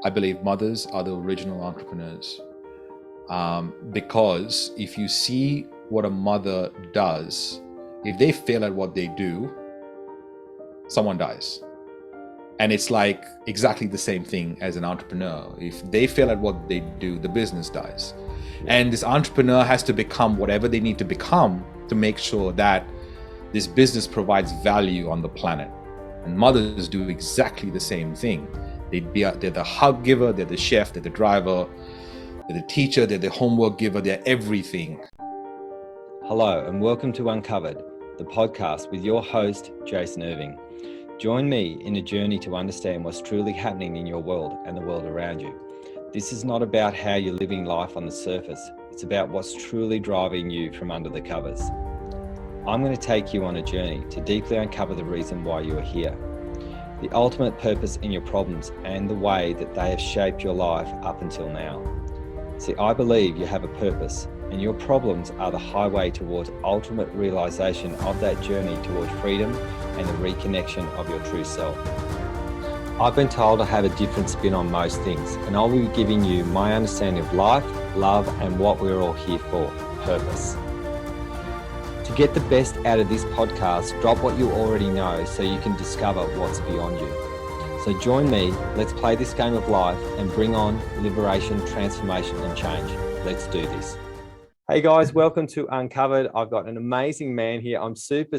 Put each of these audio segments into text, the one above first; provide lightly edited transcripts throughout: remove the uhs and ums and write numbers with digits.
I believe mothers are the original entrepreneurs. Because if you see what a mother does, if they fail at what they do, someone dies. And it's like exactly the same thing as an entrepreneur. If they fail at what they do, the business dies. And this entrepreneur has to become whatever they need to become to make sure that this business provides value on the planet. And mothers do exactly the same thing. They're the hug giver, they're the chef, they're the driver, they're the teacher, they're the homework giver, they're everything. Hello and welcome to Uncovered, the podcast with your host, Jason Irving. Join me in a journey to understand what's truly happening in your world and the world around you. This is not about how you're living life on the surface. It's about what's truly driving you from under the covers. I'm going to take you on a journey to deeply uncover the reason why you are here, the ultimate purpose in your problems and the way that they have shaped your life up until now. See, I believe you have a purpose, and your problems are the highway towards ultimate realization of that journey towards freedom and the reconnection of your true self. I've been told I have a different spin on most things, and I'll be giving you my understanding of life, love, and what we're all here for, purpose. To get the best out of this podcast, drop what you already know so you can discover what's beyond you. So join me, let's play this game of life and bring on liberation, transformation, and change. Let's do this. Hey guys, welcome to Uncovered. I've got an amazing man here. I'm super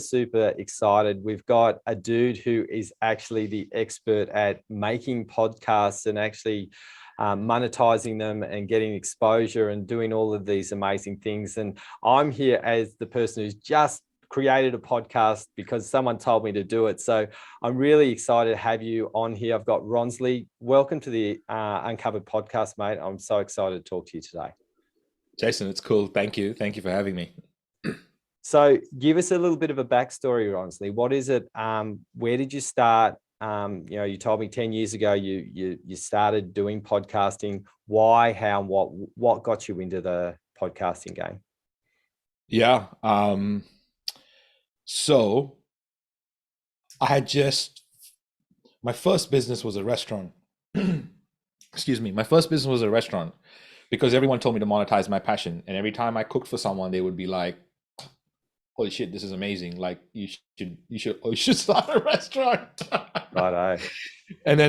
excited. We've got a dude who is actually the expert at making podcasts and actually monetizing them and getting exposure and doing all of these amazing things. And I'm here as the person who's just created a podcast because someone told me to do it. So I'm really excited to have you on here. I've got Ronsley. Welcome to the Uncovered podcast, mate. I'm so excited to talk to you today. Jason, it's cool. Thank you. Thank you for having me. So give us a little bit of a backstory, Ronsley. What is it? Where did you start? You told me 10 years ago you started doing podcasting. Why, how, and what got you into the podcasting game? Yeah. So I had my first business was a restaurant. Excuse me. My first business was a restaurant because everyone told me to monetize my passion. And every time I cooked for someone, they would be like, holy shit, this is amazing. Like you should start a restaurant. Righto. And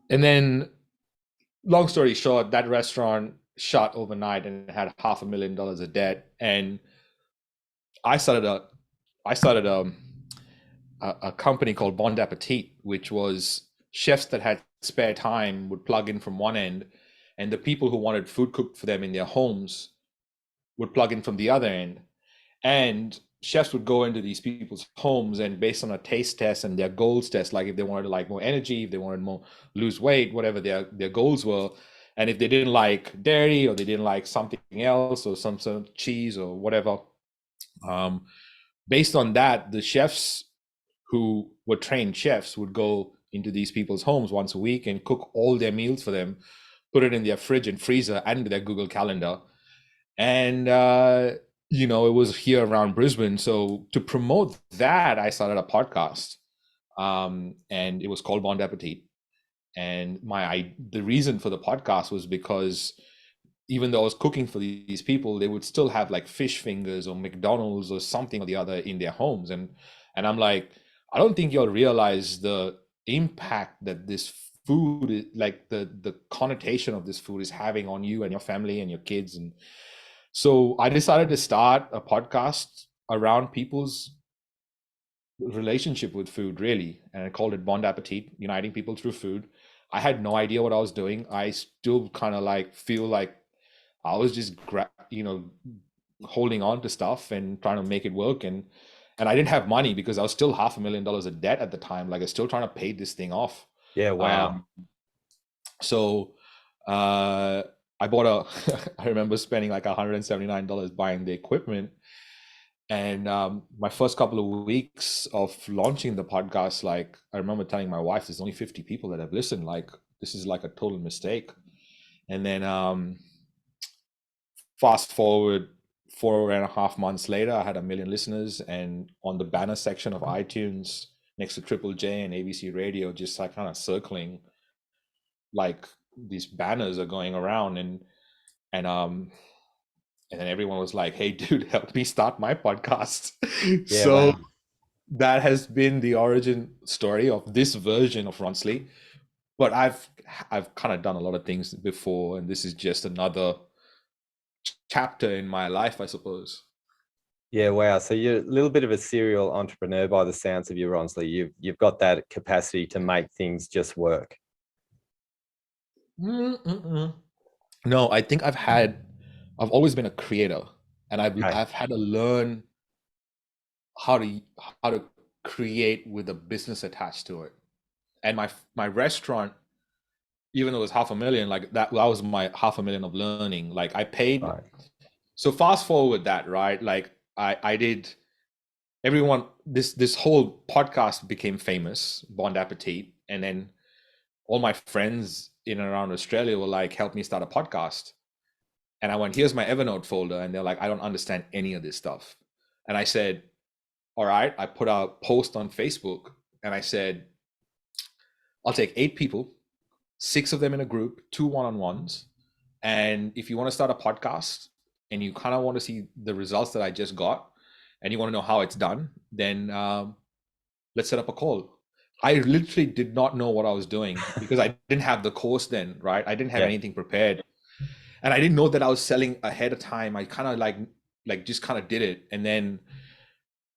then long story short, that restaurant shut overnight and had $500,000 of debt. And I started a company called Bon Appetit, which was chefs that had spare time would plug in from one end, and the people who wanted food cooked for them in their homes would plug in from the other end. And chefs would go into these people's homes, and based on a taste test and their goals test, like if they wanted like more energy, if they wanted more lose weight, whatever their goals were, and if they didn't like dairy or they didn't like something else or some sort of cheese or whatever, based on that, the chefs who were trained chefs would go into these people's homes once a week and cook all their meals for them, put it in their fridge and freezer and their Google Calendar. And it was here around Brisbane. So to promote that, I started a podcast, and it was called Bon Appetit. And the reason for the podcast was because even though I was cooking for these people, they would still have like fish fingers or McDonald's or something or the other in their homes. And I'm like, I don't think you'll realize the impact that this food, like the connotation of this food is having on you and your family and your kids. And so I decided to start a podcast around people's relationship with food, really. And I called it Bon Appetit, uniting people through food. I had no idea what I was doing. I still kind of like feel like I was just holding on to stuff and trying to make it work. And I didn't have money because I was still $500,000 of debt at the time. Like I was still trying to pay this thing off. Yeah, wow. So I bought I remember spending like $179 buying the equipment. And my first couple of weeks of launching the podcast, like I remember telling my wife, there's only 50 people that have listened. Like this is like a total mistake. And then fast forward 4.5 months later, I had 1 million listeners, and on the banner section of iTunes next to Triple J and ABC Radio, just like kind of circling, like these banners are going around, and and then everyone was like, "Hey, dude, help me start my podcast." Yeah, So wow. that has been the origin story of this version of Ronsley. But I've kind of done a lot of things before, and this is just another chapter in my life, I suppose. Yeah, wow. So you're a little bit of a serial entrepreneur by the sounds of you, Ronsley. You've got that capacity to make things just work. Mm-mm-mm. No, I think I've always been a creator, and Okay. I've had to learn how to how to create with a business attached to it. And my restaurant, even though it was 500,000, like that was my 500,000 of learning. Like I paid. Right. So fast forward that, right? Like I did everyone this whole podcast became famous, Bon Appetit, and then all my friends in and around Australia were like, "Help me start a podcast." And I went, "Here's my Evernote folder," and they're like, "I don't understand any of this stuff." And I said, "All right." I put a post on Facebook, and I said, "I'll take 8 people, 6 of them in a group, 2 1-on-ones, and if you want to start a podcast and you kind of want to see the results that I just got, and you want to know how it's done, then let's set up a call." I literally did not know what I was doing because I didn't have the course then, right? I didn't have Yeah. anything prepared, and I didn't know that I was selling ahead of time. I kind of like just kind of did it, and then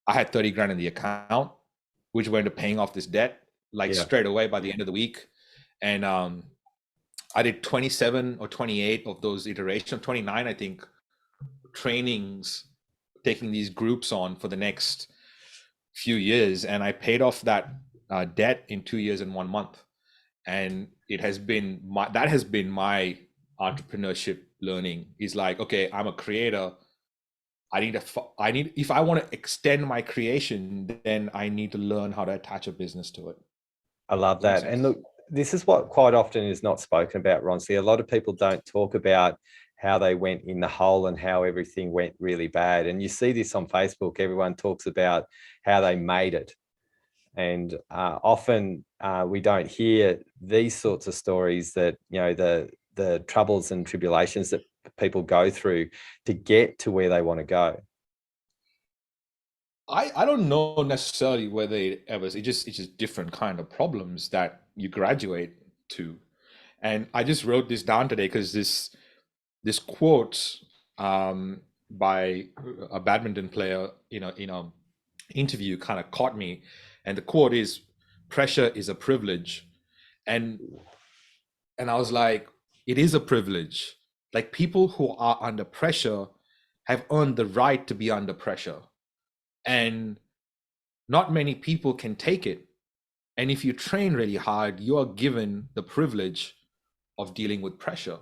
I had 30 grand in the account, which went to paying off this debt like Yeah. straight away by the end of the week. And I did 27 or 28 of those iterations, 29, I think, trainings, taking these groups on for the next few years. And I paid off that debt in 2 years and 1 month. And it has been that has been my entrepreneurship learning. Is like, okay, I'm a creator. I need, if I want to extend my creation, then I need to learn how to attach a business to it. I love Does that make that. And sense? look, this is what quite often is not spoken about, Ronsley. A lot of people don't talk about how they went in the hole and how everything went really bad. And you see this on Facebook. Everyone talks about how they made it. And often we don't hear these sorts of stories that, the troubles and tribulations that people go through to get to where they want to go. I don't know necessarily whether it ever, it's just different kind of problems that you graduate to. And I just wrote this down today because this quote by a badminton player in a interview kind of caught me. And the quote is, "Pressure is a privilege." And I was like, it is a privilege. Like, people who are under pressure have earned the right to be under pressure. And not many people can take it. And if you train really hard, you are given the privilege of dealing with pressure.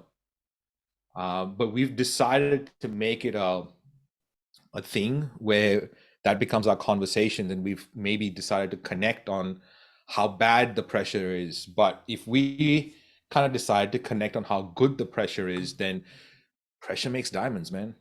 But we've decided to make it a thing where that becomes our conversation, and we've maybe decided to connect on how bad the pressure is. But if we kind of decide to connect on how good the pressure is, then pressure makes diamonds, man.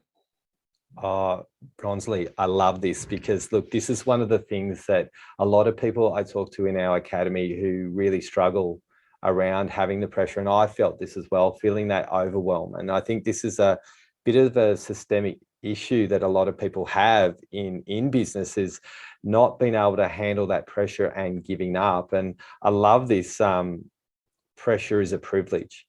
Oh, Bronsley, I love this because look, this is one of the things that a lot of people I talk to in our academy who really struggle around having the pressure. And I felt this as well, feeling that overwhelm. And I think this is a bit of a systemic issue that a lot of people have in business, is not being able to handle that pressure and giving up. And I love this, pressure is a privilege.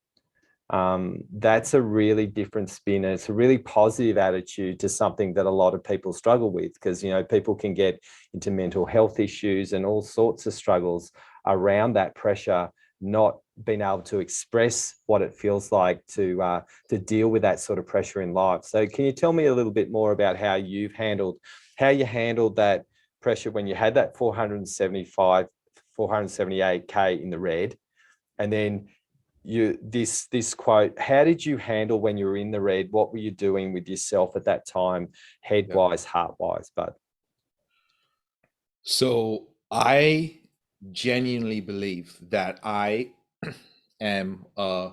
That's a really different spin, and it's a really positive attitude to something that a lot of people struggle with, because people can get into mental health issues and all sorts of struggles around that pressure, not being able to express what it feels like to deal with that sort of pressure in life. So can you tell me a little bit more about how you handled that pressure when you had that 478k in the red, and then this quote, how did you handle when you were in the red? What were you doing with yourself at that time, head Yeah. wise, heart wise? But So I genuinely believe that I am a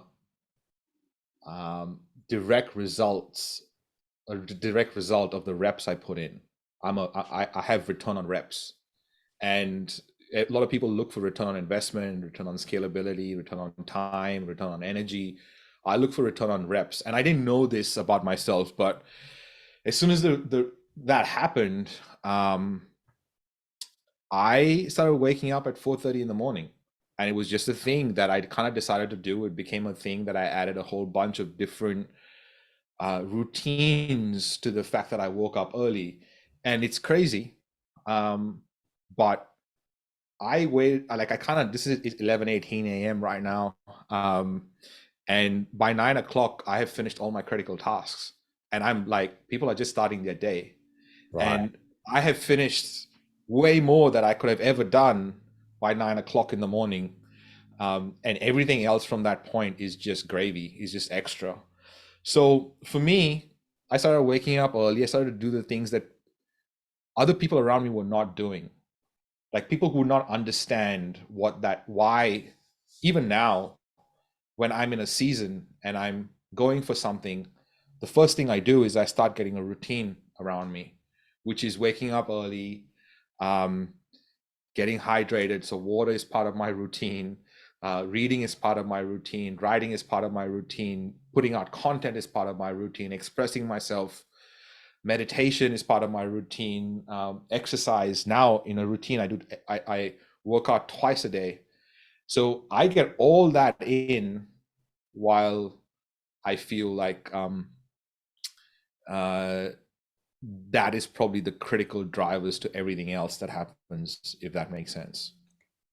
direct results a direct result of the reps I put in. I have return on reps, and a lot of people look for return on investment, return on scalability, return on time, return on energy. I look for return on reps. And I didn't know this about myself, but as soon as that happened, I started waking up at 4:30 in the morning. And it was just a thing that I kind of decided to do. It became a thing that I added a whole bunch of different routines to the fact that I woke up early. And it's crazy. But I wait, like I kind of, this is 11:18 a.m. right now. And by 9 o'clock, I have finished all my critical tasks. And I'm like, people are just starting their day. Right. And I have finished way more than I could have ever done by 9 o'clock in the morning. And everything else from that point is just gravy, is just extra. So for me, I started waking up early. I started to do the things that other people around me were not doing. Like people who would not understand why, even now, when I'm in a season and I'm going for something, the first thing I do is I start getting a routine around me, which is waking up early, um, getting hydrated. So water is part of my routine. Reading is part of my routine. Writing is part of my routine. Putting out content is part of my routine. Expressing myself. Meditation is part of my routine. Exercise now in a routine. I work out twice a day. So I get all that in while I feel like uh, that is probably the critical drivers to everything else that happens, if that makes sense.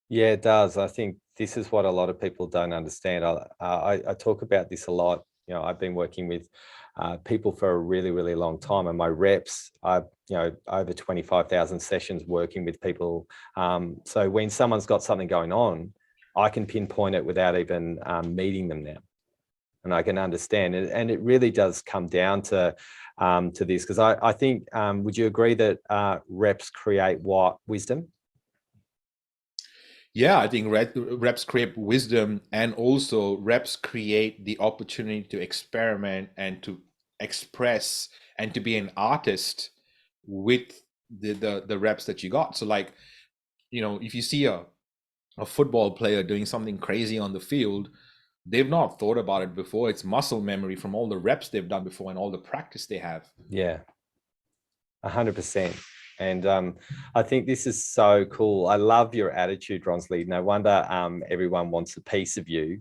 Yeah, it does. I think this is what a lot of people don't understand. I talk about this a lot. You know, I've been working with people for a really, really long time, and my reps, I've, you know, over 25,000 sessions working with people. So when someone's got something going on, I can pinpoint it without even meeting them now, and I can understand it. And it really does come down to this, because I think, would you agree that reps create what? Wisdom? Yeah, I think reps create wisdom, and also reps create the opportunity to experiment and to express and to be an artist with the reps that you got. So like, if you see a football player doing something crazy on the field, they've not thought about it before. It's muscle memory from all the reps they've done before and all the practice they have. Yeah. 100%. And I think this is so cool. I love your attitude, Ronsley. No wonder everyone wants a piece of you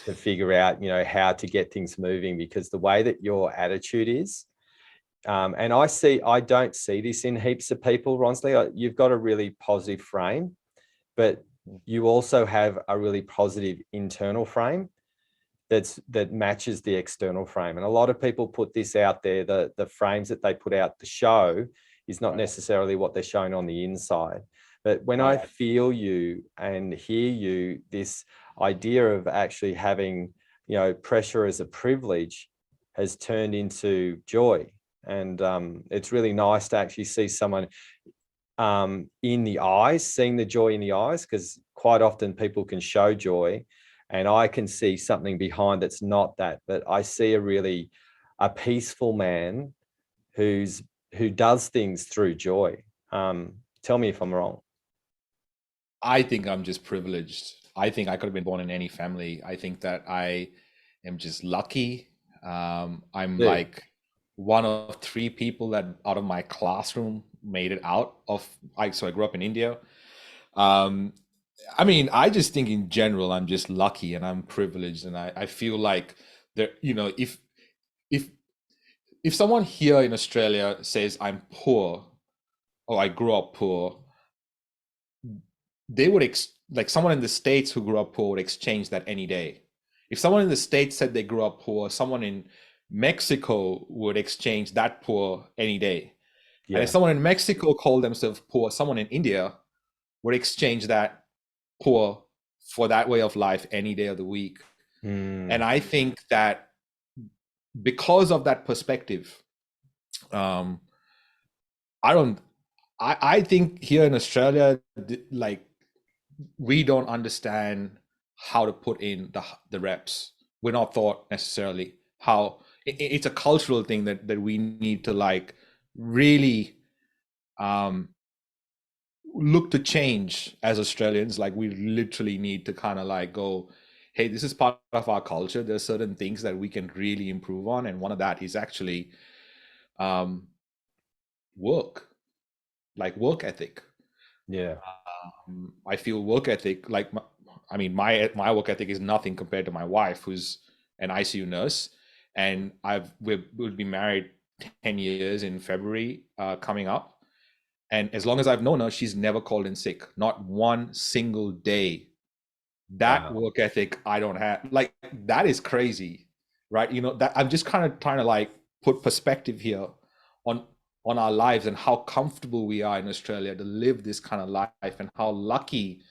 to figure out, you know, how to get things moving, because the way that your attitude is, and I don't see this in heaps of people, Ronsley. You've got a really positive frame, but you also have a really positive internal frame that matches the external frame. And a lot of people put this out there, the frames that they put out the show is not necessarily what they're showing on the inside. But when I feel you and hear you, this idea of actually having, you know, pressure as a privilege has turned into joy. And it's really nice to actually see someone in the eyes, seeing the joy in the eyes, because quite often people can show joy and I can see something behind that's not that. But I see a peaceful man who does things through joy. Tell me if I'm wrong. I think I'm just privileged. I think I could have been born in any family. I think that I am just lucky. I'm Yeah. like one of three people that out of my classroom made it out of. So I grew up in India. Um, I mean, I just think in general, I'm just lucky and I'm privileged, and I feel like there, if if someone here in Australia says I'm poor or I grew up poor, they would like someone in the States who grew up poor would exchange that any day. If someone in the States said they grew up poor, someone in Mexico would exchange that poor any day. And if Yeah. someone in Mexico called themselves poor, someone in India would exchange that poor for that way of life any day of the week. And I think that because of that perspective, um, I don't. I think here in Australia, like we don't understand how to put in the reps. We're not taught necessarily how. It's a cultural thing that we need to like really look to change as Australians. Like we literally need to kind of like go, hey, this is part of our culture. There's certain things that we can really improve on, and one of that is actually um, work, like work ethic. Yeah. I feel work ethic, like I mean, my work ethic is nothing compared to my wife, who's an ICU nurse, and we'll be married 10 years in February coming up. And as long as I've known her, she's never called in sick, not one single day. That Wow. work ethic I don't have. Like that is crazy, right? You know, that I'm just kind of trying to like put perspective here on on our lives and how comfortable we are in Australia to live this kind of life, and how lucky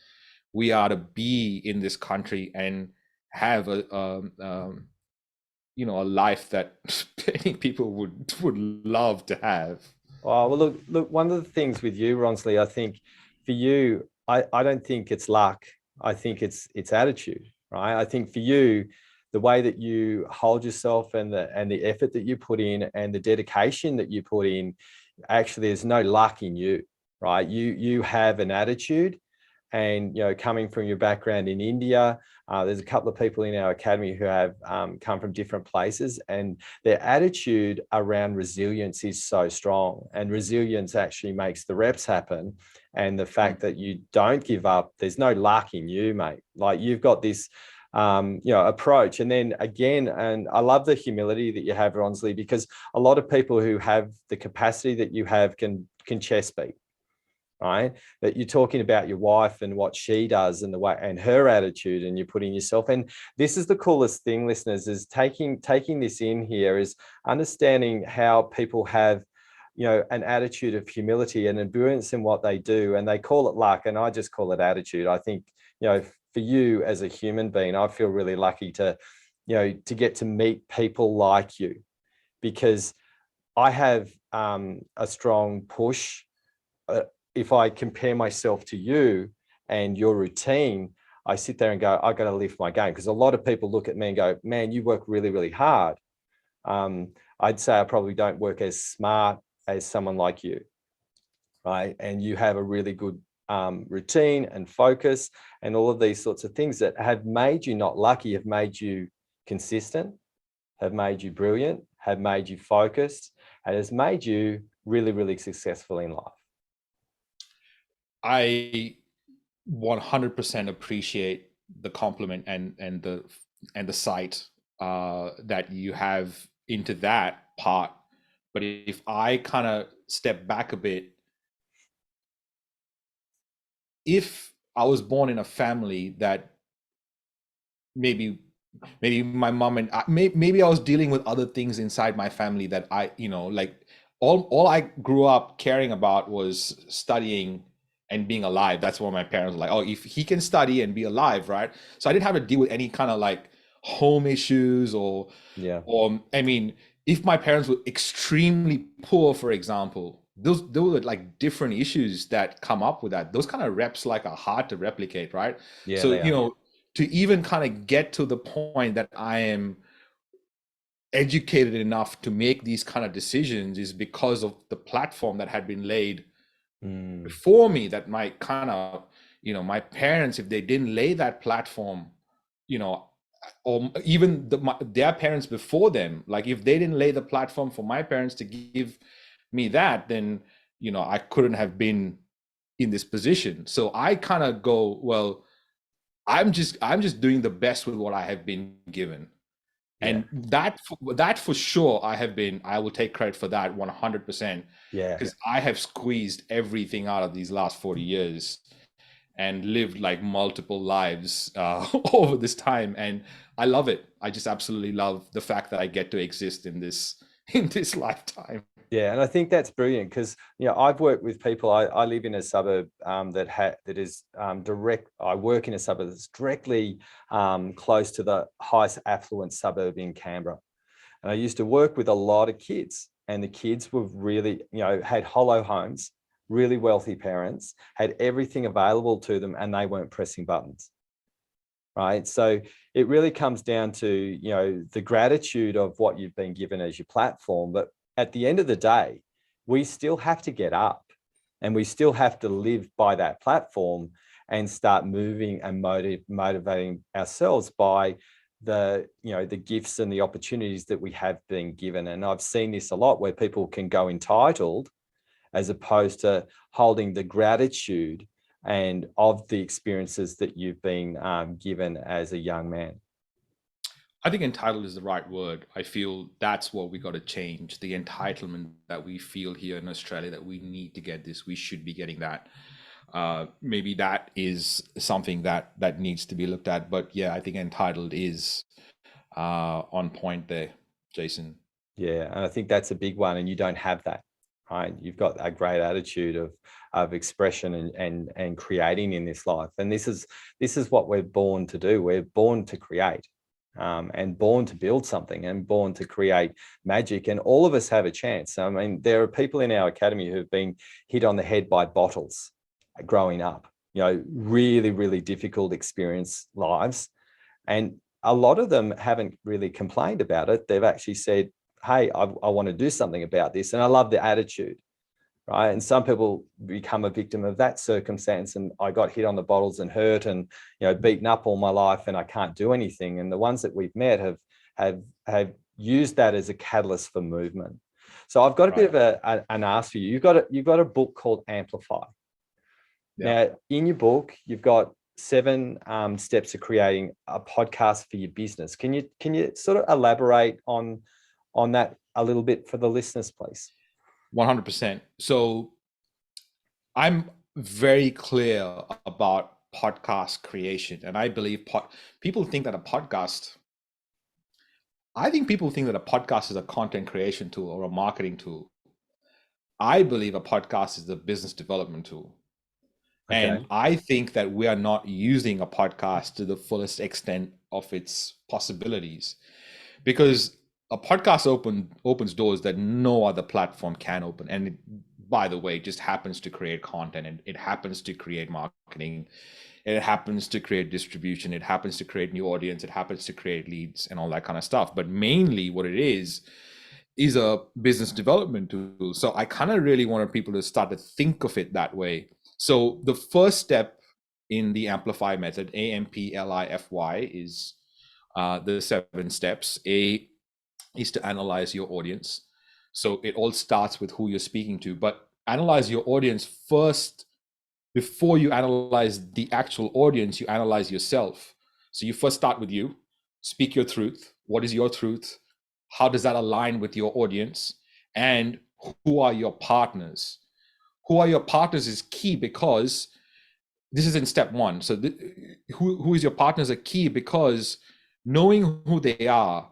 we are to be in this country and have a life that many people would love to have. Oh, well, look, one of the things with you, Ronsley, I think for you, I don't think it's luck. I think it's attitude, right? I think for you, the way that you hold yourself and the effort that you put in and the dedication that you put in, actually, there's no luck in you, right? You have an attitude, and coming from your background in India, there's a couple of people in our academy who have come from different places, and their attitude around resilience is so strong. And resilience actually makes the reps happen. And the fact that you don't give up, there's no luck in you, mate. Like you've got this approach. And then again, and I love the humility that you have, Ronsley, because a lot of people who have the capacity that you have can chest beat, right? That you're talking about your wife and what she does and the way and her attitude, and you're putting yourself. And this is the coolest thing, listeners, is taking this in here, is understanding how people have an attitude of humility and endurance in what they do, and they call it luck, and I just call it attitude. I think for you as a human being, I feel really lucky to to get to meet people like you, because I have a strong push. If I compare myself to you and your routine, I sit there and go, I got to lift my game, because a lot of people look at me and go, man, you work really, really hard. I'd say I probably don't work as smart as someone like you, right? And you have a really good routine and focus and all of these sorts of things that have made you not lucky, have made you consistent, have made you brilliant, have made you focused, and has made you really, really successful in life. I 100% appreciate the compliment and the sight that you have into that part. But if I kind of step back a bit, if I was born in a family that maybe my mom and maybe I was dealing with other things inside my family that like all I grew up caring about was studying and being alive. That's what my parents were like, oh, if he can study and be alive, right? So I didn't have to deal with any kind of like home issues Yeah. or I mean, if my parents were extremely poor, for example, those are like different issues that come up with that. Those kind of reps like are hard to replicate, right? Yeah, So they are. to even kind of get to the point that I am educated enough to make these kind of decisions is because of the platform that had been laid Mm, before me, that my kind of my parents, if they didn't lay that platform, you know or even their parents before them, like if they didn't lay the platform for my parents to give me that, then I couldn't have been in this position. So I kind of go, well, I'm just doing the best with what I have been given. yeah, And that for sure, I will take credit for that 100%, yeah, because I have squeezed everything out of these last 40 years and lived like multiple lives over this time, and I love it. I just absolutely love the fact that I get to exist in this in this lifetime. yeah. And I think that's brilliant, because I've worked with people. I live in a suburb that is direct. I work in a suburb that's directly close to the highest affluent suburb in Canberra, and I used to work with a lot of kids, and the kids were really had hollow homes, really wealthy parents, had everything available to them, and they weren't pressing buttons. Right. So it really comes down to, the gratitude of what you've been given as your platform. But at the end of the day, we still have to get up and we still have to live by that platform and start moving and motivating ourselves by the gifts and the opportunities that we have been given. And I've seen this a lot, where people can go entitled as opposed to holding the gratitude and of the experiences that you've been given as a young man. I think entitled is the right word. I feel that's what we got to change. The entitlement that we feel here in Australia, that we need to get this, we should be getting that. Maybe that is something that needs to be looked at. But yeah, I think entitled is on point there, Jason. Yeah, and I think that's a big one, and you don't have that, right? You've got a great attitude of expression and creating in this life, and this is what we're born to do. We're born to create, and born to build something, and born to create magic. And all of us have a chance. I mean, there are people in our academy who've been hit on the head by bottles growing up. Really, really difficult experience lives, and a lot of them haven't really complained about it. They've actually said, hey, I want to do something about this. And I love the attitude, right? And some people become a victim of that circumstance. And I got hit on the bottles and hurt and, beaten up all my life, and I can't do anything. And the ones that we've met have used that as a catalyst for movement. So I've got a bit of an ask for you. You've got a book called Amplify. Yeah. Now, in your book, you've got 7 steps to creating a podcast for your business. Can you sort of elaborate on that a little bit for the listeners, please? 100%. So I'm very clear about podcast creation, and I believe people think that a podcast is a content creation tool or a marketing tool. I believe a podcast is a business development tool. Okay. And I think that we are not using a podcast to the fullest extent of its possibilities, because a podcast opens doors that no other platform can open. And it, by the way, just happens to create content, and it happens to create marketing, it happens to create distribution, it happens to create new audience, it happens to create leads and all that kind of stuff. But mainly what it is a business development tool. So I kind of really wanted people to start to think of it that way. So the first step in the Amplify method, AMPLIFY, is the 7 steps. A is to analyze your audience. So it all starts with who you're speaking to, but analyze your audience first. Before you analyze the actual audience, you analyze yourself. So you first start with you, speak your truth. What is your truth? How does that align with your audience? And who are your partners? Who are your partners is key, because this is in step 1. So who is your partners are key, because knowing who they are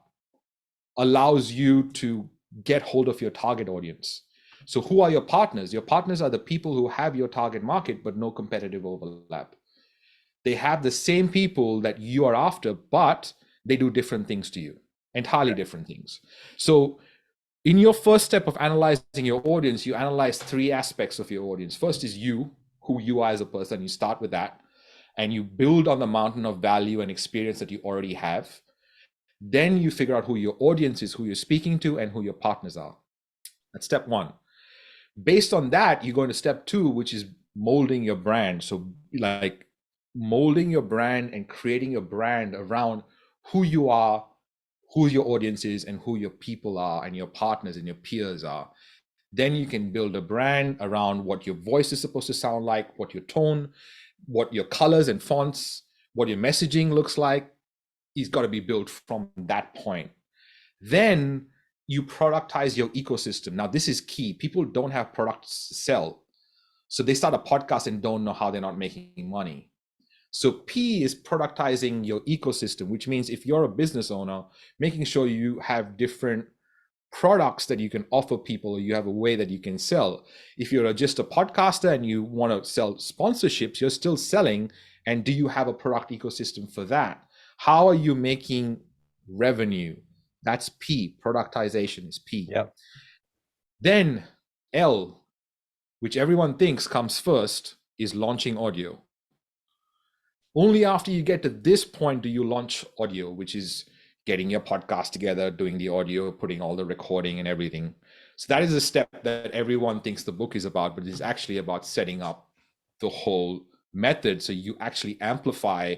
allows you to get hold of your target audience. So who are your partners? Your partners are the people who have your target market, but no competitive overlap. They have the same people that you are after, but they do different things to you, entirely different things. So in your first step of analyzing your audience, you analyze 3 aspects of your audience. First is you, who you are as a person. You start with that, and you build on the mountain of value and experience that you already have. Then you figure out who your audience is, who you're speaking to, and who your partners are. That's step 1. Based on that, you go into step 2, which is molding your brand. So like molding your brand and creating your brand around who you are, who your audience is, and who your people are, and your partners and your peers are. Then you can build a brand around what your voice is supposed to sound like, what your tone, what your colors and fonts, what your messaging looks like. It's got to be built from that point. Then you productize your ecosystem. Now, this is key. People don't have products to sell. So they start a podcast and don't know how they're not making money. So P is productizing your ecosystem, which means if you're a business owner, making sure you have different products that you can offer people, or you have a way that you can sell. If you're just a podcaster and you want to sell sponsorships, you're still selling. And do you have a product ecosystem for that? How are you making revenue? That's P. Productization is P. Yep. Then L, which everyone thinks comes first, is launching audio. Only after you get to this point do you launch audio, which is getting your podcast together, doing the audio, putting all the recording and everything. So that is a step that everyone thinks the book is about, but it's actually about setting up the whole method so you actually amplify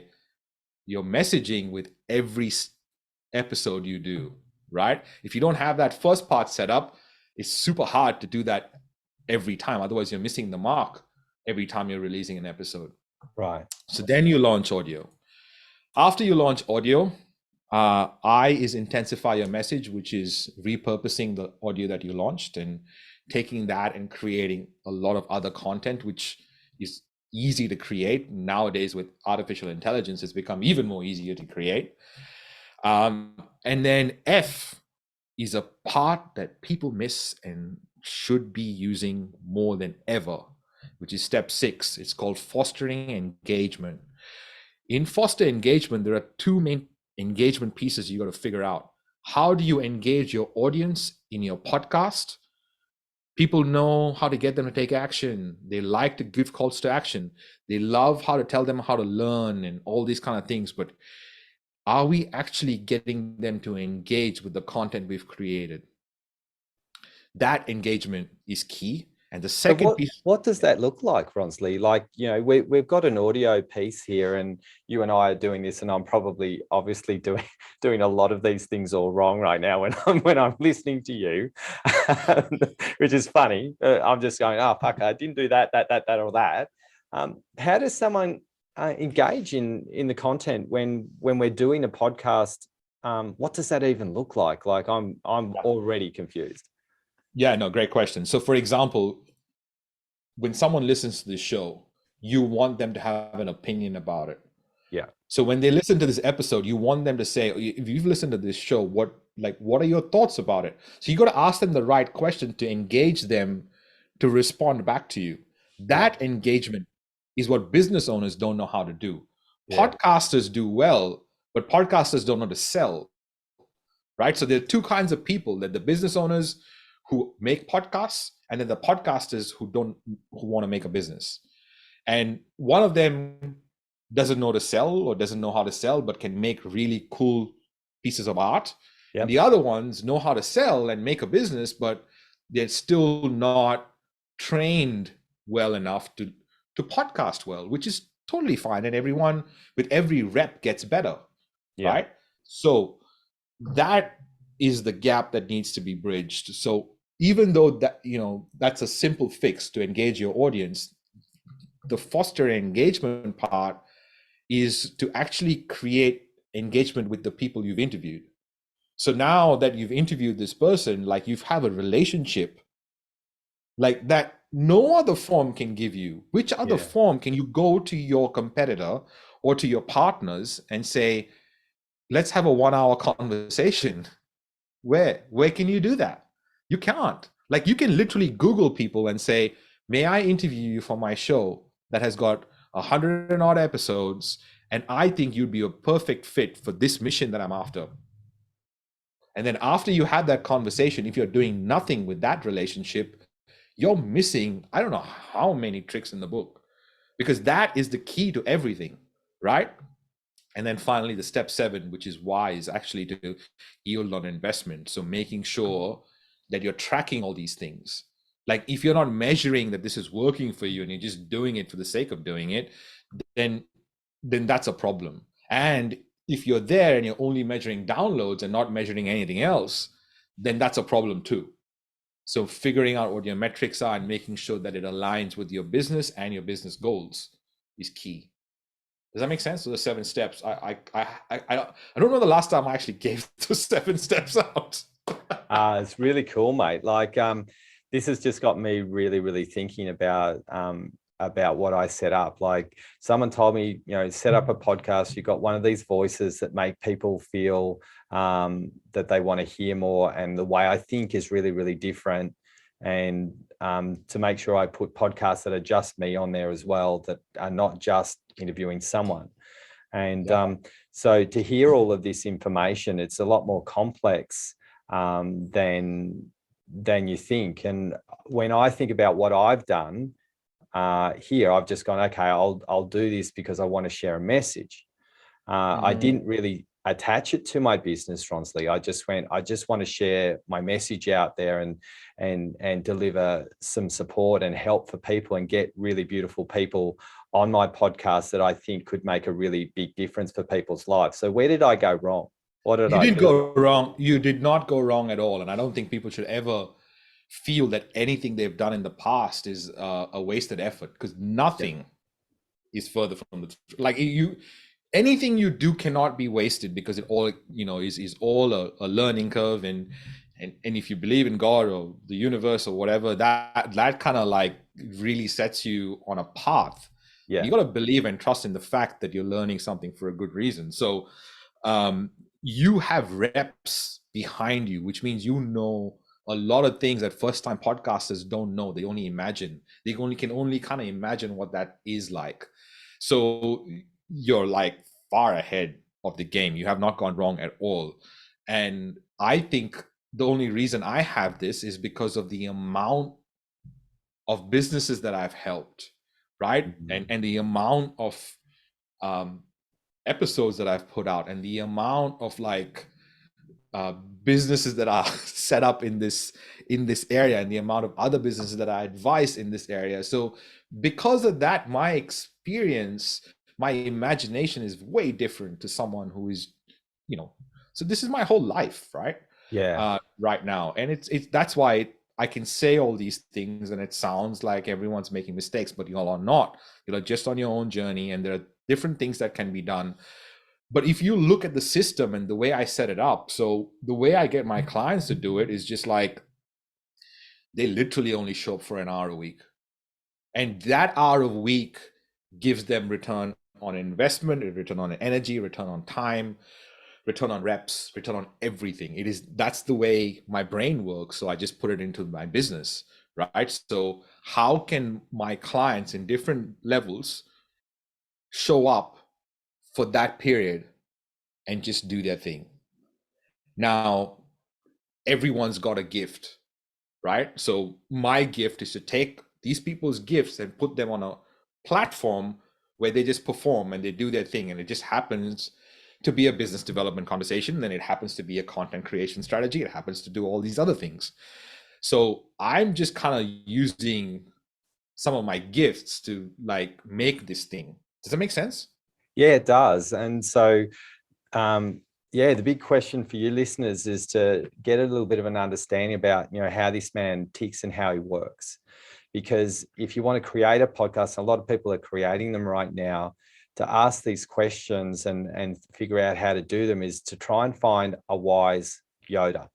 your messaging with every episode you do, right? If you don't have that first part set up, it's super hard to do that every time. Otherwise, you're missing the mark every time you're releasing an episode. Right. So then you launch audio. After you launch audio, I is intensify your message, which is repurposing the audio that you launched and taking that and creating a lot of other content, which is easy to create. Nowadays, with artificial intelligence, it's become even more easier to create. And then F is a part that people miss and should be using more than ever, which is step 6. It's called fostering engagement. In foster engagement, there are two main engagement pieces you got to figure out. How do you engage your audience in your podcast? People know how to get them to take action. They like to give calls to action. They love how to tell them how to learn and all these kind of things. But are we actually getting them to engage with the content we've created? That engagement is key. And the second piece. What does that look like, Ronsley? Like, you know, we've got an audio piece here, and you and I are doing this, and I'm probably obviously doing a lot of these things all wrong right now when I'm listening to you, which is funny. I'm just going, oh fuck, I didn't do that or that. How does someone engage in the content when we're doing a podcast? What does that even look like? Like, I'm already confused. Yeah, no, great question. So for example, when someone listens to this show, you want them to have an opinion about it. Yeah. So when they listen to this episode, you want them to say, if you've listened to this show, what are your thoughts about it? So you got to ask them the right question to engage them to respond back to you. That engagement is what business owners don't know how to do. Yeah. Podcasters do well, but podcasters don't know to sell, right? So there are two kinds of people: that the business owners who make podcasts, and then the podcasters who want to make a business. And one of them doesn't know to sell or doesn't know how to sell, but can make really cool pieces of art. Yep. And the other ones know how to sell and make a business, but they're still not trained well enough to podcast well, which is totally fine. And everyone with every rep gets better, right? So that is the gap that needs to be bridged. So even though that, that's a simple fix to engage your audience, the foster engagement part is to actually create engagement with the people you've interviewed. So now that you've interviewed this person, like, you have a relationship like that no other form can give you. Which other form can you go to your competitor or to your partners and say, let's have a 1-hour conversation? Where can you do that? You can't. Like, you can literally Google people and say, may I interview you for my show that has got 100 and odd episodes, and I think you'd be a perfect fit for this mission that I'm after. And then after you had that conversation, if you're doing nothing with that relationship, you're missing, I don't know how many tricks in the book, because that is the key to everything, right? And then finally, the step 7, which is why, is actually to yield on investment. So making sure that you're tracking all these things. Like, if you're not measuring that this is working for you and you're just doing it for the sake of doing it, then that's a problem. And if you're there and you're only measuring downloads and not measuring anything else, then that's a problem too. So figuring out what your metrics are and making sure that it aligns with your business and your business goals is key. Does that make sense? So the 7 steps. I don't know the last time I actually gave those 7 steps out. It's really cool, mate. Like, this has just got me really, really thinking about what I set up. Like, someone told me, set up a podcast. You've got one of these voices that make people feel that they want to hear more, and the way I think is really, really different. And to make sure I put podcasts that are just me on there as well, that are not just interviewing someone. And so to hear all of this information, it's a lot more complex than you think. And when I think about what I've done here, I've just gone, okay, I'll do this because I want to share a message. I didn't really attach it to my business, Ronsley. I just want to share my message out there and deliver some support and help for people and get really beautiful people on my podcast that I think could make a really big difference for people's lives. So where did I go wrong? What did You I did do? go wrong. You did not go wrong at all. And I don't think people should ever feel that anything they've done in the past is a wasted effort, because Yeah. nothing is further from the truth. Like you, anything you do cannot be wasted, because it all, is all a learning curve. And if you believe in God or the universe or whatever, that kind of like really sets you on a path. And Yeah. you got to believe and trust in the fact that you're learning something for a good reason. So you have reps behind you, which means you know a lot of things that first time podcasters don't know. They only imagine. They can only kind of imagine what that is like. So you're like far ahead of the game. You have not gone wrong at all. And I think the only reason I have this is because of the amount of businesses that I've helped, right? Mm-hmm. And the amount of um, episodes that I've put out, and the amount of like businesses that are set up in this area, and the amount of other businesses that I advise in this area. So because of that, my experience, my imagination is way different to someone who is, so this is my whole life, right? Yeah. Right now. And it's that's why I can say all these things and it sounds like everyone's making mistakes, but y'all are not. You're just on your own journey, and there are different things that can be done. But if you look at the system and the way I set it up, so the way I get my clients to do it is just like they literally only show up for an hour a week. And that hour a week gives them return on investment, return on energy, return on time, return on reps, return on everything. That's the way my brain works. So I just put it into my business, right? So how can my clients in different levels show up for that period and just do their thing? Now, everyone's got a gift, right? So my gift is to take these people's gifts and put them on a platform where they just perform and they do their thing. And it just happens to be a business development conversation. Then it happens to be a content creation strategy. It happens to do all these other things. So I'm just kind of using some of my gifts to like make this thing. Does that make sense? Yeah, it does. And so, yeah, the big question for you listeners is to get a little bit of an understanding about, how this man ticks and how he works. Because if you want to create a podcast, a lot of people are creating them right now, to ask these questions and figure out how to do them is to try and find a wise Yoda,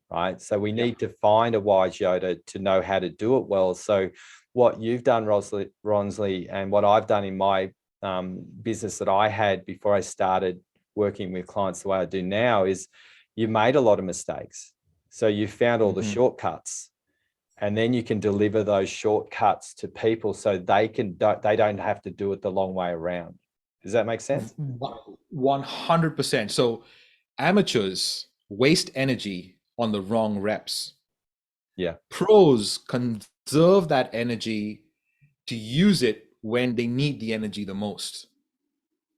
right? So we need to find a wise Yoda to know how to do it well. So what you've done, Ronsley, and what I've done in my business that I had before I started working with clients the way I do now is you made a lot of mistakes. So you found all the shortcuts, and then you can deliver those shortcuts to people so they don't have to do it the long way around. Does that make sense? 100%. So amateurs waste energy on the wrong reps. Yeah. Pros conserve that energy to use it when they need the energy the most.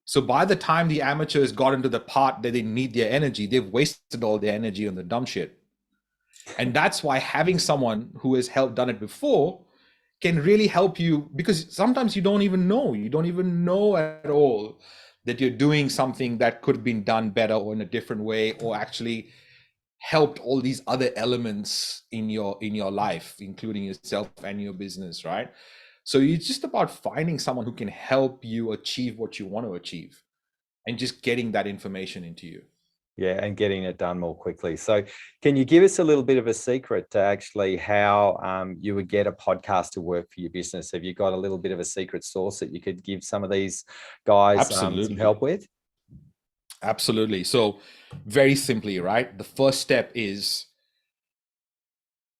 So by the time the amateurs got into the part that they need their energy, they've wasted all their energy on the dumb shit. And that's why having someone who has done it before can really help you, because sometimes you don't even know at all that you're doing something that could have been done better or in a different way, or actually helped all these other elements in your life, including yourself and your business, right? So it's just about finding someone who can help you achieve what you want to achieve, and just getting that information into you. Yeah, and getting it done more quickly. So can you give us a little bit of a secret to actually how you would get a podcast to work for your business? Have you got a little bit of a secret sauce that you could give some of these guys some help with? Absolutely. So very simply, right? The first step is,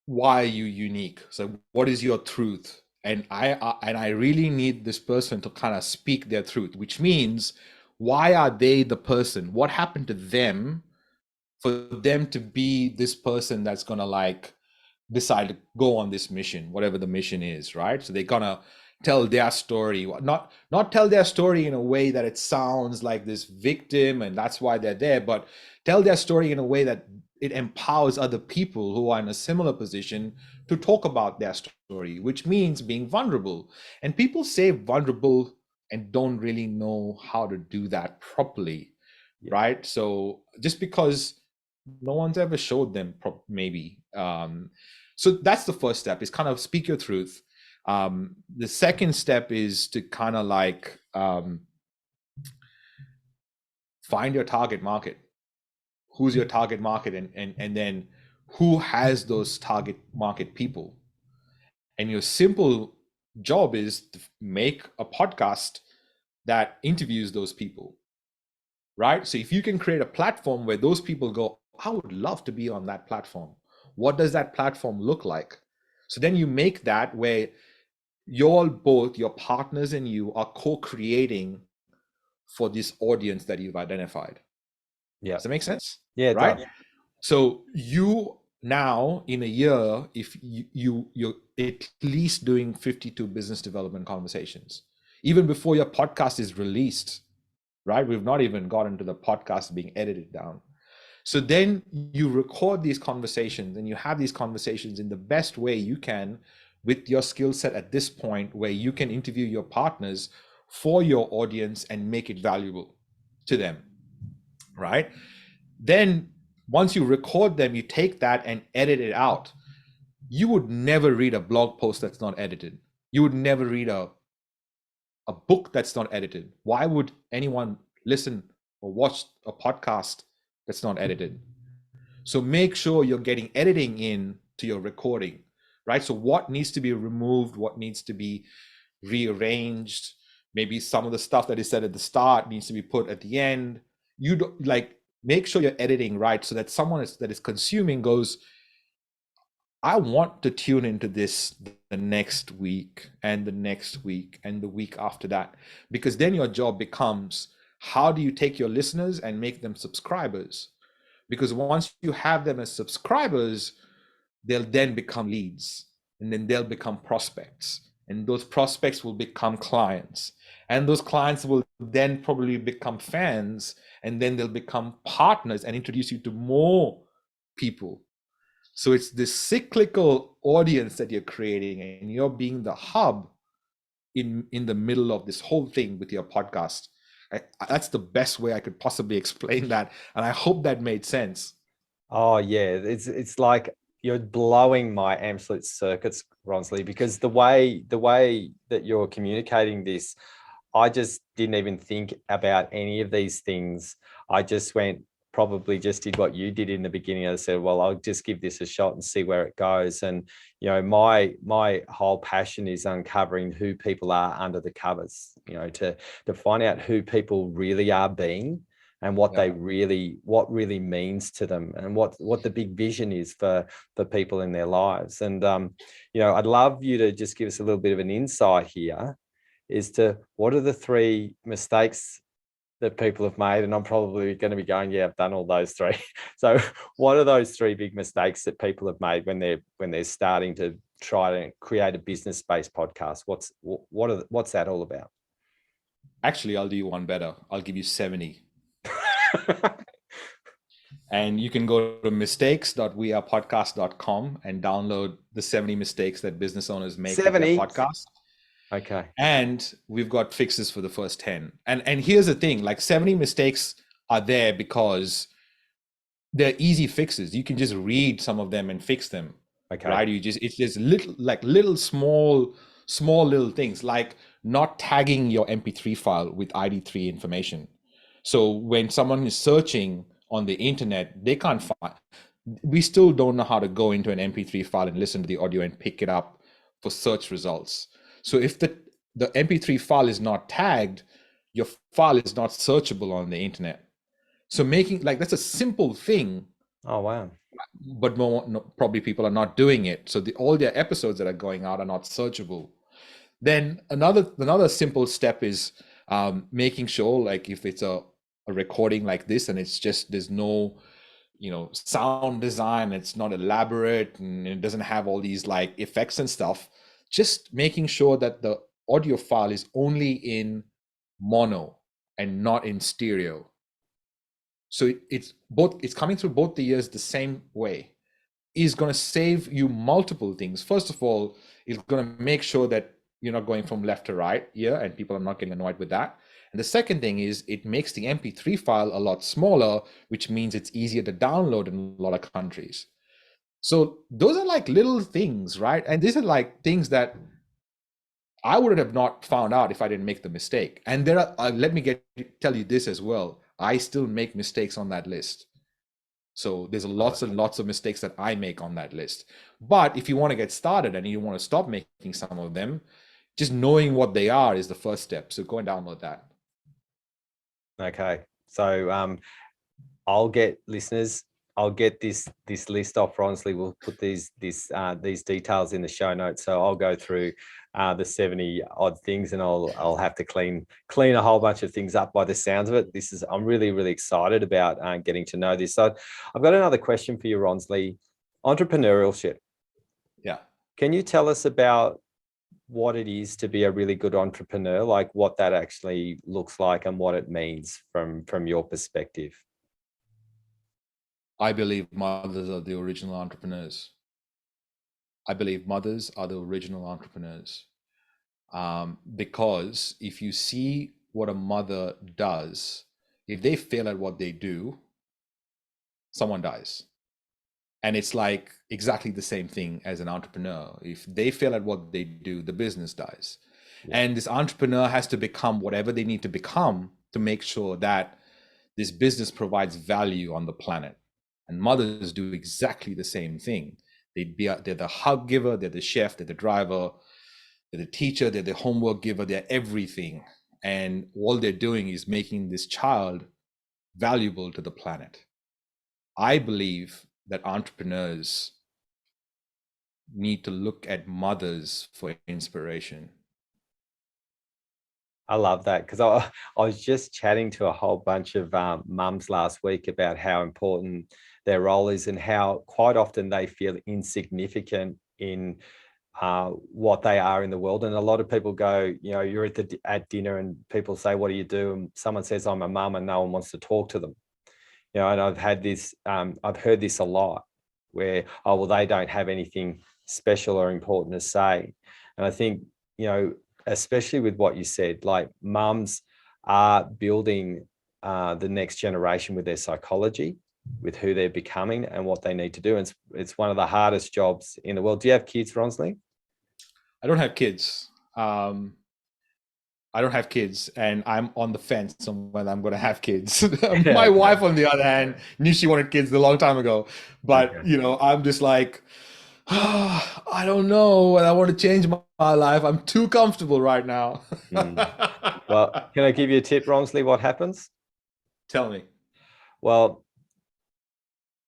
why are you unique? So what is your truth? And I really need this person to kind of speak their truth, which means, why are they the person? What happened to them for them to be this person that's gonna like decide to go on this mission, whatever the mission is, right? So they're gonna tell their story, not tell their story in a way that it sounds like this victim and that's why they're there, but tell their story in a way that it empowers other people who are in a similar position to talk about their story, which means being vulnerable. And people say vulnerable and don't really know how to do that properly, Yeah. right? So just because no one's ever showed them maybe, so that's the first step, is kind of speak your truth. The second step is to kind of like find your target market. Who's your target market, and then who has those target market people? And your simple job is to make a podcast that interviews those people, right? So if you can create a platform where those people go, I would love to be on that platform. What does that platform look like? So then you make that where you're both, your partners and you, are co-creating for this audience that you've identified. Yeah. Does that make sense? Yeah, it Right? does. So you now in a year, if you're at least doing 52 business development conversations, even before your podcast is released, right? We've not even gotten to the podcast being edited down. So then you record these conversations and you have these conversations in the best way you can with your skill set at this point, where you can interview your partners for your audience and make it valuable to them, right? Then once you record them, you take that and edit it out. You would never read a blog post that's not edited. You would never read a book that's not edited. Why would anyone listen or watch a podcast that's not edited? So make sure you're getting editing in to your recording, right? So what needs to be removed, what needs to be rearranged, maybe some of the stuff that is said at the start needs to be put at the end. You don't, like, make sure you're editing right so that someone that is consuming goes, I want to tune into this the next week and the next week and the week after that. Because then your job becomes, how do you take your listeners and make them subscribers? Because once you have them as subscribers, they'll then become leads, and then they'll become prospects, and those prospects will become clients, and those clients will then probably become fans, and then they'll become partners and introduce you to more people. So it's this cyclical audience that you're creating, and you're being the hub in the middle of this whole thing with your podcast. That's the best way I could possibly explain that, and I hope that made sense. Oh yeah, it's like you're blowing my absolute circuits, Ronsley, because the way that you're communicating this, I just didn't even think about any of these things. I just probably just did what you did in the beginning. I said, well, I'll just give this a shot and see where it goes. And my whole passion is uncovering who people are under the covers. To find out who people really are being, and what really means to them, and what the big vision is for people in their lives. And I'd love you to just give us a little bit of an insight here as to what are the three mistakes that people have made. And I'm probably going to be going, yeah, I've done all those three. So what are those three big mistakes that people have made when they're starting to try to create a business-based podcast? What's that all about? Actually, I'll do you one better. I'll give you 70. And you can go to mistakes.wearepodcast.com and download the 70 mistakes that business owners make with their 70. podcast. Okay. And we've got fixes for the first 10. And here's the thing, like 70 mistakes are there because they're easy fixes. You can just read some of them and fix them. Okay. Right? It's just little small little things, like not tagging your MP3 file with ID3 information. So when someone is searching on the internet, they can't find, we still don't know how to go into an MP3 file and listen to the audio and pick it up for search results. So if the MP3 file is not tagged, your file is not searchable on the internet. So making, like, that's a simple thing. Oh, wow. But probably people are not doing it. So all their episodes that are going out are not searchable. Then another simple step is making sure, like, if it's a recording like this and it's just, there's no sound design, it's not elaborate, and it doesn't have all these like effects and stuff, just making sure that the audio file is only in mono and not in stereo. So it's coming through both the ears the same way, is going to save you multiple things. First of all, it's going to make sure that you're not going from left to right ear and people are not getting annoyed with that. And the second thing is it makes the MP3 file a lot smaller, which means it's easier to download in a lot of countries. So those are like little things, right? And these are like things that I would have not found out if I didn't make the mistake. And there are, let me tell you this as well. I still make mistakes on that list. So there's lots and lots of mistakes that I make on that list. But if you want to get started and you want to stop making some of them, just knowing what they are is the first step. So go and download that. Okay. So I'll get listeners, I'll get this list off Ronsley. We'll put these details in the show notes. So I'll go through the 70 odd things, and I'll have to clean a whole bunch of things up by the sounds of it. I'm really, really excited about getting to know this. So I've got another question for you, Ronsley. Entrepreneurship. Yeah. Can you tell us about what it is to be a really good entrepreneur, like what that actually looks like and what it means from your perspective? I believe mothers are the original entrepreneurs. I believe mothers are the original entrepreneurs. Because if you see what a mother does, if they fail at what they do, someone dies. And it's like exactly the same thing as an entrepreneur. If they fail at what they do, the business dies. Yeah. And this entrepreneur has to become whatever they need to become to make sure that this business provides value on the planet. And mothers do exactly the same thing. They're the hug giver, they're the chef, they're the driver, they're the teacher, they're the homework giver, they're everything. And all they're doing is making this child valuable to the planet. I believe that entrepreneurs need to look at mothers for inspiration. I love that, because I was just chatting to a whole bunch of mums last week about how important their role is and how quite often they feel insignificant in what they are in the world. And a lot of people go, you're at dinner and people say, what do you do? And someone says, I'm a mum, and no one wants to talk to them. And I've heard this a lot, where, oh, well, they don't have anything special or important to say. And I think, especially with what you said, like mums are building the next generation with their psychology, with who they're becoming and what they need to do. And it's one of the hardest jobs in the world. Do you have kids, Ronsley? I don't have kids. I don't have kids, and I'm on the fence on when I'm going to have kids. My wife, on the other hand, knew she wanted kids a long time ago. But, I'm just like, I don't know. And I want to change my life. I'm too comfortable right now. Well, can I give you a tip, Ronsley, what happens? Tell me. Well,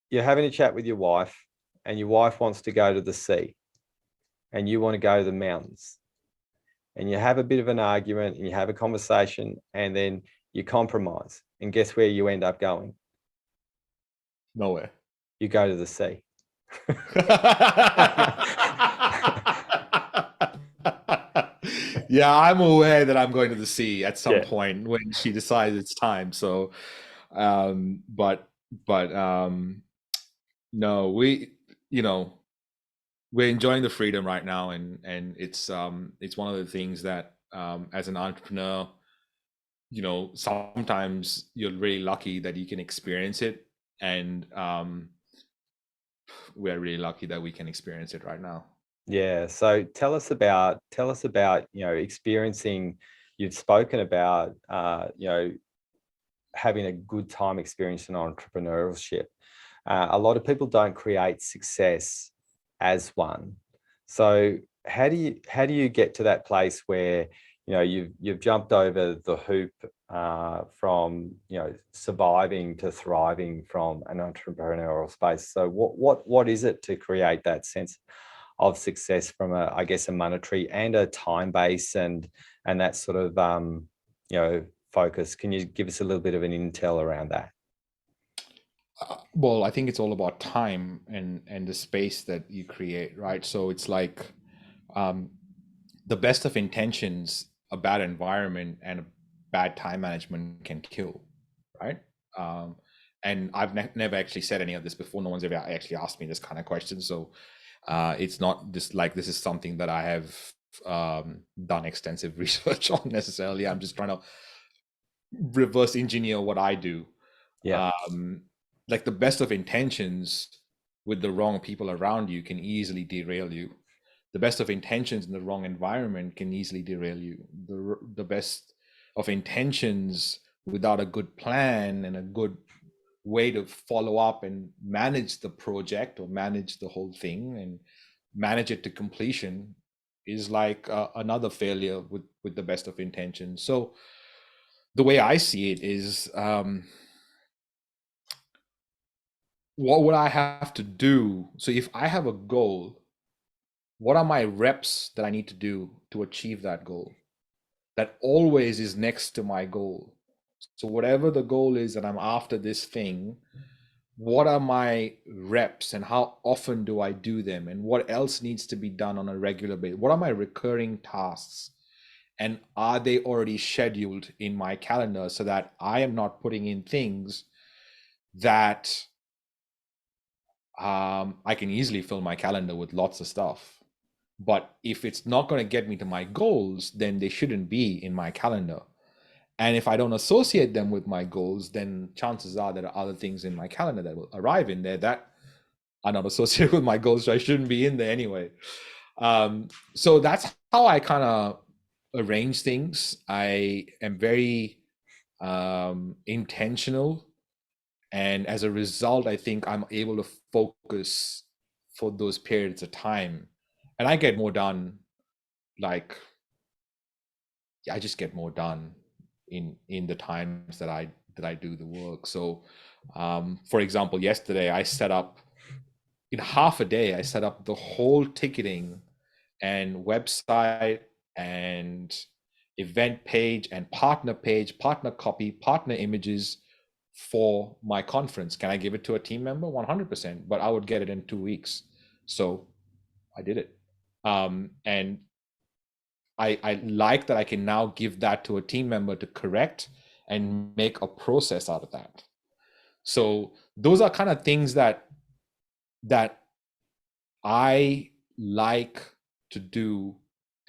you're having a chat with your wife, and your wife wants to go to the sea, and you want to go to the mountains. And you have a bit of an argument and you have a conversation, and then you compromise. And guess where you end up going? Nowhere. You go to the sea. Yeah, I'm aware that I'm going to the sea at some point when she decides it's time. So, no, we're enjoying the freedom right now, and it's one of the things that as an entrepreneur, sometimes you're really lucky that you can experience it, and we're really lucky that we can experience it right now. Yeah. So tell us about experiencing. You've spoken about having a good time experiencing entrepreneurship. A lot of people don't create success as one. So how do you get to that place where you've jumped over the hoop from surviving to thriving from an entrepreneurial space? So what is it to create that sense of success from a monetary and a time base and that sort of focus? Can you give us a little bit of an intel around that? Well, I think it's all about time and the space that you create, right? So it's like the best of intentions, a bad environment, and a bad time management can kill, right? Um, and I've never actually said any of this before. No one's ever actually asked me this kind of question. So it's not just like this is something that I have done extensive research on necessarily. I'm just trying to reverse engineer what I do. Yeah. Like the best of intentions with the wrong people around you can easily derail you. The best of intentions in the wrong environment can easily derail you. The best of intentions without a good plan and a good way to follow up and manage the project or manage the whole thing and manage it to completion is like another failure with the best of intentions. So the way I see it is, what would I have to do? So if I have a goal, what are my reps that I need to do to achieve that goal? That always is next to my goal. So whatever the goal is that I'm after this thing, what are my reps and how often do I do them? And what else needs to be done on a regular basis? What are my recurring tasks? And are they already scheduled in my calendar so that I am not putting in things that I can easily fill my calendar with lots of stuff. But if it's not going to get me to my goals, then they shouldn't be in my calendar. And if I don't associate them with my goals, then chances are there are other things in my calendar that will arrive in there that are not associated with my goals, so I shouldn't be in there anyway. So that's how I kind of arrange things. I am very intentional, and as a result, I think I'm able to focus for those periods of time, and I get more done. Like, I just get more done in the times that I do the work. So for example, yesterday I set up, in half a day, I set up the whole ticketing and website and event page and partner copy, partner images for my conference. Can I give it to a team member? 100%, but I would get it in 2 weeks. So I did it. And I like that I can now give that to a team member to correct and make a process out of that. So those are kind of things that I like to do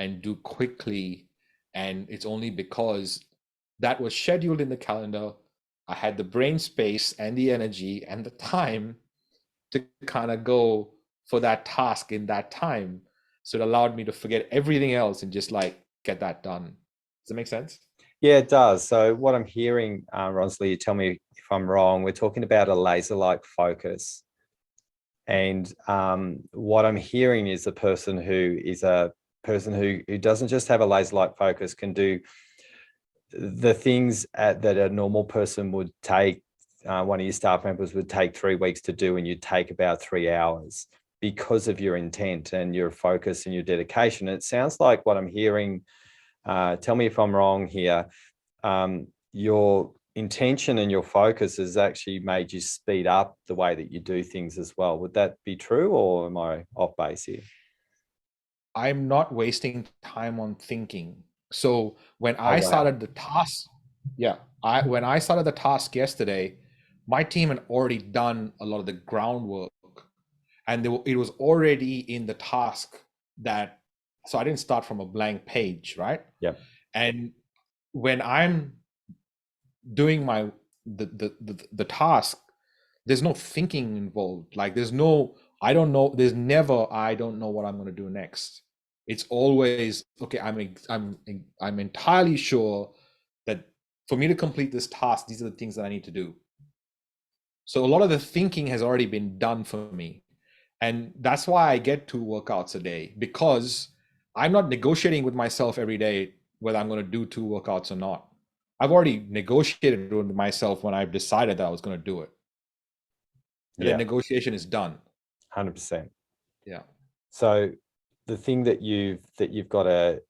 and do quickly. And it's only because that was scheduled in the calendar. I had the brain space and the energy and the time to kind of go for that task in that time. So it allowed me to forget everything else and just like get that done. Does that make sense? Yeah, it does. So what I'm hearing, Ronsley, you tell me if I'm wrong, we're talking about a laser-like focus. And what I'm hearing is a person who doesn't just have a laser-like focus, can do the things that a normal person would take, one of your staff members would take 3 weeks to do, and you'd take about 3 hours because of your intent and your focus and your dedication. It sounds like what I'm hearing, tell me if I'm wrong here, your intention and your focus has actually made you speed up the way that you do things as well. Would that be true, or am I off base here? I'm not wasting time on thinking. So when Oh, I wow. started the task, yeah, when I started the task yesterday, my team had already done a lot of the groundwork, and it was already in the task that, so I didn't start from a blank page, right? Yep. And when I'm doing the task, there's no thinking involved. Like there's no, I don't know, there's never, I don't know what I'm going to do next. It's always, okay, I'm entirely sure that for me to complete this task, these are the things that I need to do. So a lot of the thinking has already been done for me. And that's why I get 2 workouts a day, because I'm not negotiating with myself every day whether I'm going to do 2 workouts or not. I've already negotiated with myself when I've decided that I was going to do it. And the Yeah, negotiation is done. 100%. Yeah. So the thing that you've got to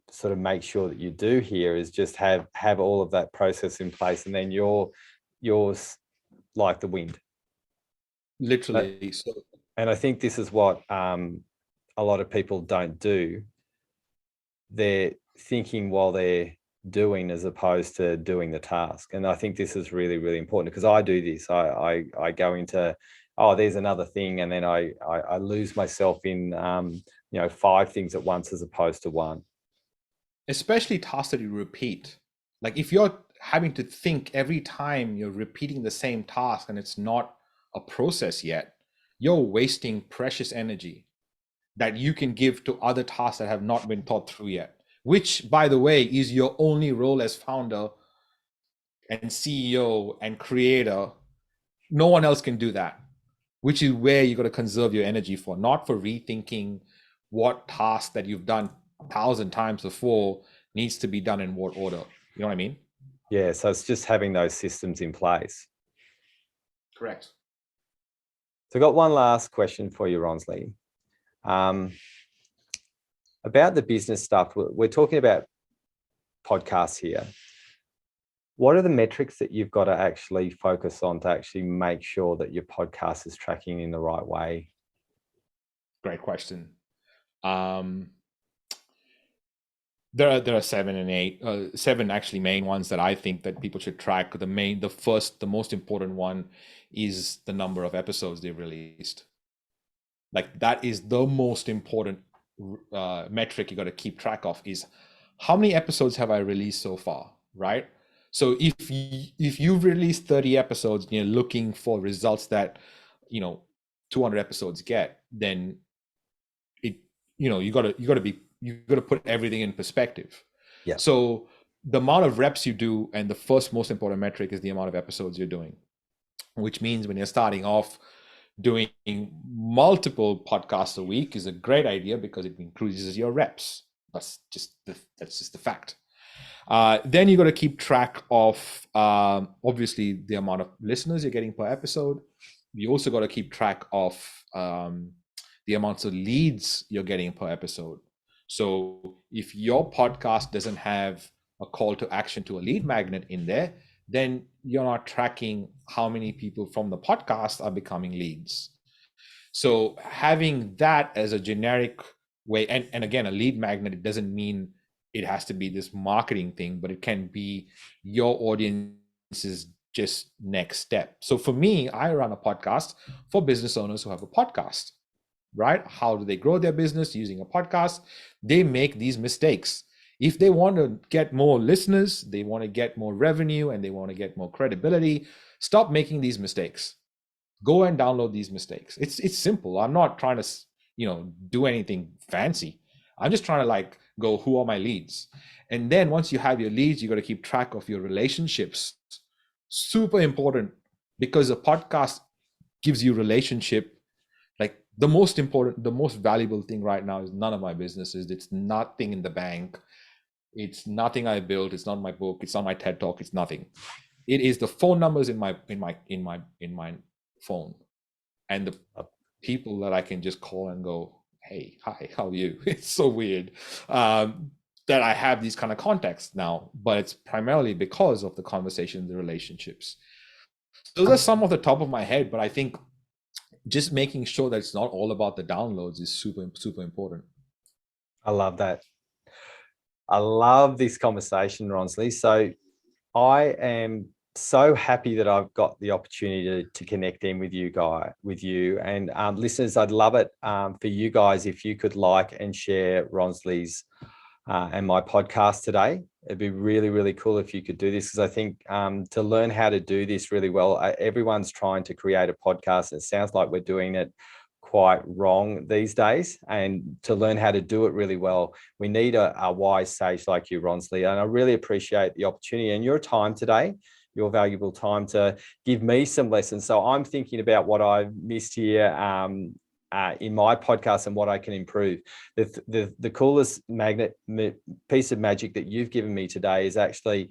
sort of make sure that you do here is just have all of that process in place, and then yours like the wind. Literally. So And I think this is what a lot of people don't do. they're thinking while they're doing as opposed to doing the task. And I think this is really, really important, because I do this. I go into, oh, there's another thing, and then I lose myself in 5 things at once as opposed to one. Especially tasks that you repeat. Like if you're having to think every time you're repeating the same task and it's not a process yet, you're wasting precious energy that you can give to other tasks that have not been thought through yet, which, by the way, is your only role as founder and CEO and creator. No one else can do that, which is where you got to conserve your energy for, not for rethinking what task that you've done 1,000 times before needs to be done in what order. You know what I mean? Yeah. So it's just having those systems in place. Correct. So I've got one last question for you, Ronsley. About the business stuff. We're talking about podcasts here. What are the metrics that you've got to actually focus on to actually make sure that your podcast is tracking in the right way? Great question. There are 7 and 8, 7 actually main ones that I think that people should track. The most important one is the number of episodes they've released. Like that is the most important metric you got to keep track of, is how many episodes have I released so far, right? So if you've released 30 episodes and you're looking for results that 200 episodes get, then you got to put everything in perspective. Yeah. So the amount of reps you do, and the first most important metric is the amount of episodes you're doing, which means when you're starting off, doing multiple podcasts a week is a great idea because it increases your reps. That's just the fact. Then you got to keep track of obviously the amount of listeners you're getting per episode. You also got to keep track of the amounts of leads you're getting per episode. So if your podcast doesn't have a call to action to a lead magnet in there, then you're not tracking how many people from the podcast are becoming leads. So having that as a generic way, and again, a lead magnet, it doesn't mean it has to be this marketing thing, but it can be your audience's just next step. So for me, I run a podcast for business owners who have a podcast, right? How do they grow their business using a podcast? They make these mistakes. If they want to get more listeners, they want to get more revenue, and they want to get more credibility, stop making these mistakes. Go and download these mistakes. It's simple. I'm not trying to do anything fancy. I'm just trying to go, who are my leads? And then once you have your leads, you got to keep track of your relationships. Super important, because a podcast gives you relationship. Like the most valuable thing right now is none of my businesses. It's nothing in the bank. It's nothing I built. It's not my book. It's not my TED talk. It's nothing. It is the phone numbers in my phone, and the people that I can just call and go, hey, hi, how are you? It's so weird that I have these kind of contacts now, but it's primarily because of the conversation, the relationships. Those are some of the top of my head, but I think just making sure that it's not all about the downloads is super, super important. I love that. I love this conversation, Ronsley. So I am so happy that I've got the opportunity to connect in with you and listeners. I'd love it for you guys if you could like and share Ronsley's and my podcast today. It'd be really, really cool if you could do this, because I think to learn how to do this really well, everyone's trying to create a podcast. It sounds like we're doing it quite wrong these days, and to learn how to do it really well, we need a wise sage like you, Ronsley. And I really appreciate the opportunity and your time today, your valuable time to give me some lessons. So I'm thinking about what I've missed here in my podcast and what I can improve. The coolest piece of magic that you've given me today is actually,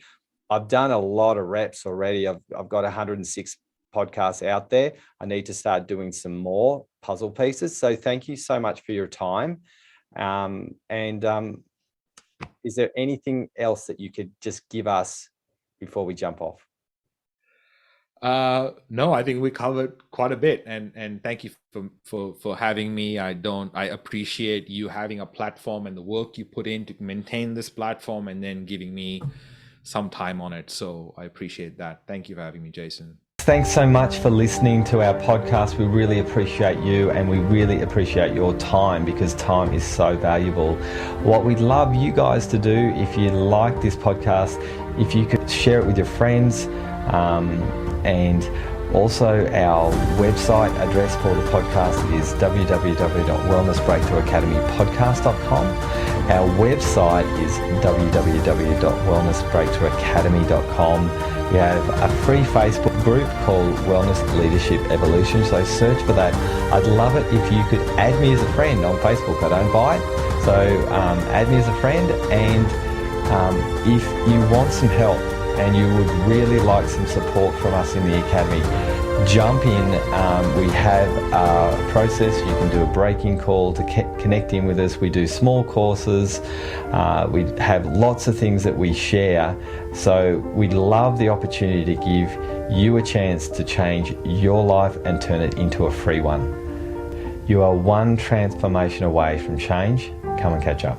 I've done a lot of reps already. I've got 106 podcasts out there. I need to start doing some more puzzle pieces. So thank you so much for your time. Is there anything else that you could just give us before we jump off? No, I think we covered quite a bit, and thank you for having me. I appreciate you having a platform and the work you put in to maintain this platform, and then giving me some time on it. So I appreciate that. Thank you for having me, Jason. Thanks so much for listening to our podcast. We really appreciate you, and we really appreciate your time, because time is so valuable. What we'd love you guys to do, if you like this podcast, if you could share it with your friends, and also our website address for the podcast is www.wellnessbreakthroughacademypodcast.com. Our website is www.wellnessbreakthroughacademy.com. We have a free Facebook group called Wellness Leadership Evolution, so search for that. I'd love it if you could add me as a friend on Facebook. I don't buy it, so add me as a friend. And if you want some help and you would really like some support from us in the Academy, jump in. We have a process. You can do a break-in call to connect in with us. We do small courses. We have lots of things that we share. So we'd love the opportunity to give you a chance to change your life and turn it into a free one. You are one transformation away from change. Come and catch up.